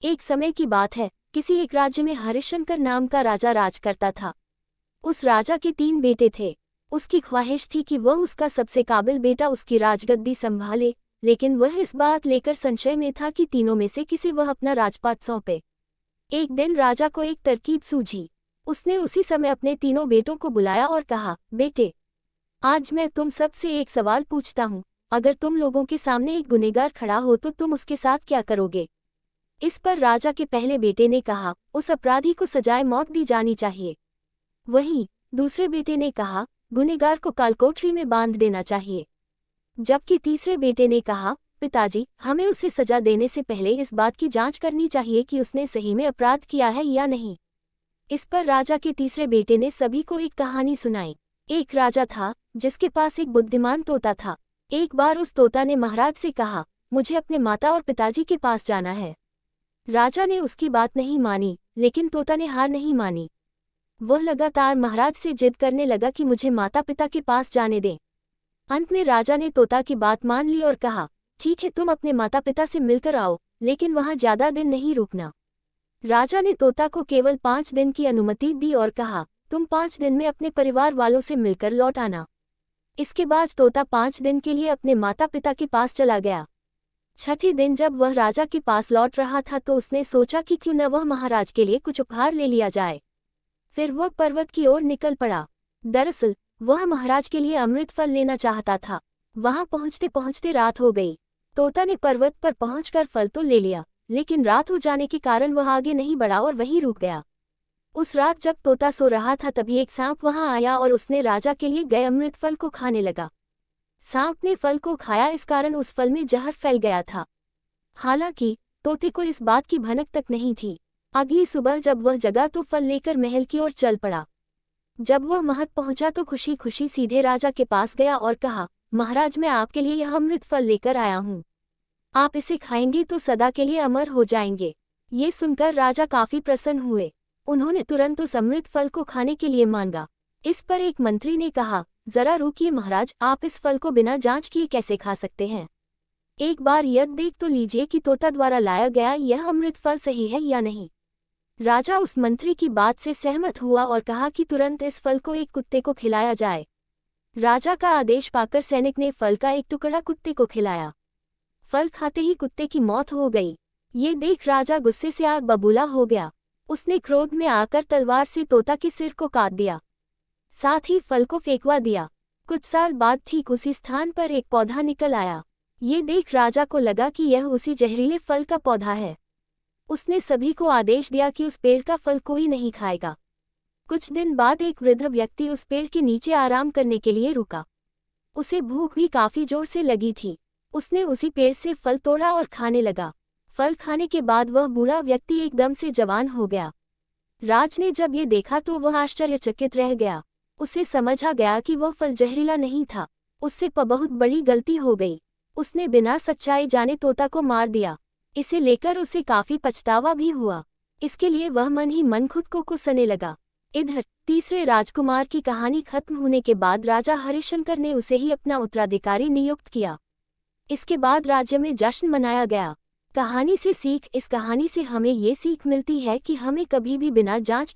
एक समय की बात है, किसी एक राज्य में हरिशंकर नाम का राजा राज करता था। उस राजा के 3 बेटे थे। उसकी ख्वाहिश थी कि वह उसका सबसे काबिल बेटा उसकी राजगद्दी संभाले, लेकिन वह इस बात लेकर संशय में था कि तीनों में से किसे वह अपना राजपाट सौंपे। एक दिन राजा को एक तरकीब सूझी। उसने उसी समय अपने तीनों बेटों को बुलाया और कहा, बेटे, आज मैं तुम सबसे एक सवाल पूछता हूँ। अगर तुम लोगों के सामने एक गुनहगार खड़ा हो तो तुम उसके साथ क्या करोगे? इस पर राजा के पहले बेटे ने कहा, उस अपराधी को सजाए मौत दी जानी चाहिए। वहीं दूसरे बेटे ने कहा, गुनहगार को कालकोठरी में बांध देना चाहिए। जबकि तीसरे बेटे ने कहा, पिताजी, हमें उसे सजा देने से पहले इस बात की जांच करनी चाहिए कि उसने सही में अपराध किया है या नहीं। इस पर राजा के तीसरे बेटे ने सभी को एक कहानी सुनाई। एक राजा था जिसके पास एक बुद्धिमान तोता था। एक बार उस तोता ने महाराज से कहा, मुझे अपने माता और पिताजी के पास जाना है। राजा ने उसकी बात नहीं मानी, लेकिन तोता ने हार नहीं मानी। वह लगातार महाराज से जिद करने लगा कि मुझे माता पिता के पास जाने दें। अंत में राजा ने तोता की बात मान ली और कहा, ठीक है, तुम अपने माता पिता से मिलकर आओ, लेकिन वहां ज्यादा दिन नहीं रुकना। राजा ने तोता को केवल 5 दिन की अनुमति दी और कहा, तुम 5 दिन में अपने परिवार वालों से मिलकर लौट आना। इसके बाद तोता 5 दिन के लिए अपने माता पिता के पास चला गया। छठे दिन जब वह राजा के पास लौट रहा था तो उसने सोचा कि क्यों न वह महाराज के लिए कुछ उपहार ले लिया जाए। फिर वह पर्वत की ओर निकल पड़ा। दरअसल वह महाराज के लिए अमृत फल लेना चाहता था। वहां पहुंचते पहुंचते रात हो गई। तोता ने पर्वत पर पहुंचकर फल तो ले लिया, लेकिन रात हो जाने के कारण वह आगे नहीं बढ़ा और वहीं रुक गया। उस रात जब तोता सो रहा था तभी एक सांप वहां आया और उसने राजा के लिए गए अमृत फल को खाने लगा। सांप ने फल को खाया, इस कारण उस फल में जहर फैल गया था। हालांकि तोते को इस बात की भनक तक नहीं थी। अगली सुबह जब वह जगा तो फल लेकर महल की ओर चल पड़ा। जब वह महल पहुंचा तो खुशी खुशी सीधे राजा के पास गया और कहा, महाराज, मैं आपके लिए यह अमृत फल लेकर आया हूँ। आप इसे खाएंगे तो सदा के लिए अमर हो जाएंगे। ये सुनकर राजा काफी प्रसन्न हुए। उन्होंने तुरंत उस अमृत फल को खाने के लिए मांगा। इस पर एक मंत्री ने कहा, जरा रुकिए महाराज, आप इस फल को बिना जांच किए कैसे खा सकते हैं? एक बार यह देख तो लीजिए कि तोता द्वारा लाया गया यह अमृत फल सही है या नहीं। राजा उस मंत्री की बात से सहमत हुआ और कहा कि तुरंत इस फल को एक कुत्ते को खिलाया जाए। राजा का आदेश पाकर सैनिक ने फल का एक टुकड़ा कुत्ते को खिलाया। फल खाते ही कुत्ते की मौत हो गई। ये देख राजा गुस्से से आग बबूला हो गया। उसने क्रोध में आकर तलवार से तोता के सिर को काट दिया, साथ ही फल को फेंकवा दिया। कुछ साल बाद ठीक उसी स्थान पर एक पौधा निकल आया। ये देख राजा को लगा कि यह उसी जहरीले फल का पौधा है। उसने सभी को आदेश दिया कि उस पेड़ का फल कोई नहीं खाएगा। कुछ दिन बाद एक वृद्ध व्यक्ति उस पेड़ के नीचे आराम करने के लिए रुका। उसे भूख भी काफी जोर से लगी थी। उसने उसी पेड़ से फल तोड़ा और खाने लगा। फल खाने के बाद वह बूढ़ा व्यक्ति एकदम से जवान हो गया। राज ने जब ये देखा तो वह आश्चर्यचकित रह गया। उसे समझ आ गया कि वह फल जहरीला नहीं था। उससे बहुत बड़ी गलती हो गई। उसने बिना सच्चाई जाने तोता को मार दिया। इसे लेकर उसे काफी पछतावा भी हुआ। इसके लिए वह मन ही मन खुद को कुसने लगा। इधर तीसरे राजकुमार की कहानी खत्म होने के बाद राजा हरिशंकर ने उसे ही अपना उत्तराधिकारी नियुक्त किया। इसके बाद राज्य में जश्न मनाया गया। कहानी से सीख, इस कहानी से हमें ये सीख मिलती है कि हमें कभी भी बिना जांच